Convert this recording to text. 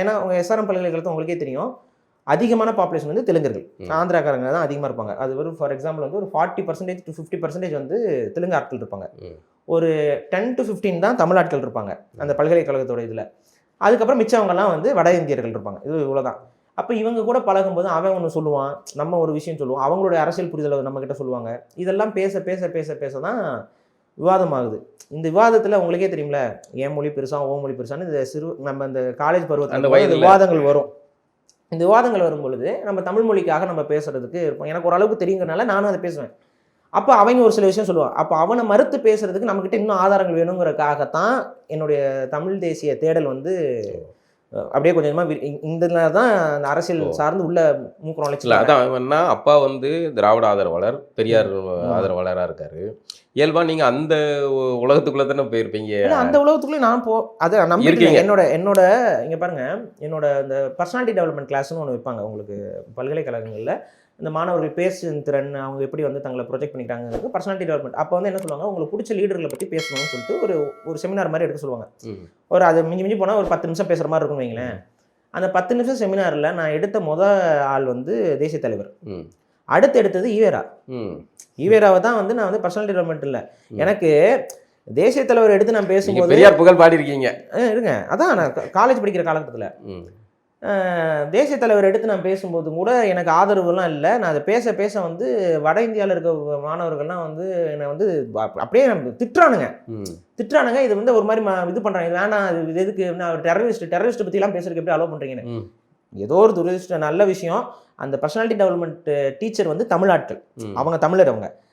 ஏன்னா உங்கள் எஸ்ஆர்எம் பல்கலைக்கழகத்தை உங்களுக்கே தெரியும், அதிகமான பாப்புலேஷன் வந்து தெலுங்கர்கள், ஆந்திராக்காரங்க தான் அதிகமாக இருப்பாங்க. அது ஒரு ஃபார் எக்ஸாம்பிள் வந்து ஒரு 40% to 50% வந்து தெலுங்கு ஆட்கள் இருப்பாங்க. ஒரு 10 to 15 தான் தமிழ் ஆட்கள் இருப்பாங்க அந்த பல்கலைக்கழகத்தோட இதில். அதுக்கப்புறம் மிச்சவங்கலாம் வந்து வட இந்தியர்கள் இருப்பாங்க. இது இவ்வளோதான். அப்போ இவங்க கூட பழகும்போது அவன் ஒன்று சொல்லுவான், நம்ம ஒரு விஷயம் சொல்லுவோம், அவங்களுடைய அரசியல் புரிதலை நம்மக்கிட்ட சொல்லுவாங்க. இதெல்லாம் பேச பேச பேச பேச தான் விவாதம் ஆகுது. இந்த விவாதத்தில் உங்களுக்கே தெரியும்ல, என் மொழி பெருசா ஓ மொழி பெருசான்னு இந்த நம்ம இந்த காலேஜ் பருவத்தில் விவாதங்கள் வரும். இந்த விவாதங்கள் வரும் பொழுது நம்ம தமிழ் மொழிக்காக நம்ம பேசுறதுக்கு இருப்போம். எனக்கு ஓரளவுக்கு தெரியுங்கிறனால நானும் அதை பேசுவேன். அப்போ அவங்க ஒரு சில விஷயம் சொல்லுவான். அப்போ அவனை மறுத்து பேசுறதுக்கு நம்மக்கிட்ட இன்னும் ஆதாரங்கள் வேணுங்கிறதுக்காகத்தான் என்னுடைய தமிழ் தேசிய தேடல் வந்து அப்படியே கொஞ்சமாக இந்த தான் அந்த அரசியல் சார்ந்து உள்ள மூக்குறோம் வளர்ச்சி. அதான் அப்பா வந்து திராவிட ஆதரவாளர், பெரியார் ஆதரவாளராக இருக்காரு. இயல்பா நீங்க அந்த உலகத்துக்குள்ள தானே போயிருப்பீங்க. அந்த உலகத்துக்குள்ளே நான் அதை நம்பியிருக்கேன். என்னோட இங்க பாருங்க, என்னோட இந்த பர்சனாலிட்டி டெவலப்மெண்ட் கிளாஸ்னு ஒன்று வைப்பாங்க உங்களுக்கு பல்கலைக்கழகங்களில். இந்த மாணவர்கள் பேசும் திறன், அவங்க எப்படி வந்து தங்களை ப்ரொஜெக்ட் பண்ணிக்கிறாங்க, பர்சனாலிட்டி டெவலப்மெண்ட். அப்போ வந்து என்ன சொல்லுவாங்க, உங்களுக்கு பிடிச்ச லீடர்களை பற்றி பேசணும்னு சொல்லிட்டு ஒரு செமினார் மாதிரி எடுக்க சொல்லுவாங்க. ஒரு அது மிஞ்சி போனால் ஒரு 10 நிமிஷம் பேசுகிற மாதிரி இருக்குன்னு வைங்களேன். அந்த 10 நிமிஷம் செமினாரில் நான் எடுத்த ஆள் வந்து தேசிய தலைவர். அடுத்து எடுத்தது ஈவேராவை தான் வந்து நான் வந்து பர்சனாலிட்டி டெவலப்மெண்ட் இல்லை, எனக்கு தேசிய தலைவர் எடுத்து நான் பேசும்போது பெரியார் புகழ் பாடி இருக்கீங்க இருங்க. அதான் நான் காலேஜ் படிக்கிற காலகட்டத்தில் தேசிய தலைவர் எடுத்து நான் பேசும்போது கூட எனக்கு ஆதரவுலாம் இல்லை. நான் அதை பேச பேச வந்து வட இந்தியாவில் இருக்க மாணவர்கள்லாம் வந்து என்னை வந்து அப்படியே திட்டுறானுங்க. இது வந்து ஒரு மாதிரி இது பண்ணுறாங்க, வேணாம் இது எதுக்கு டெரரிஸ்ட் பற்றிலாம் பேசுறதுக்கு எப்படி அலோவ் பண்ணுறீங்கன்னு. ஏதோ ஒரு துரதிர்ஷ்ட நல்ல விஷயம், அந்த பர்சனாலிட்டி டெவலப்மெண்ட் டீச்சர் வந்து தமிழ் ஆட்கள், அவங்க தமிழர். அவங்க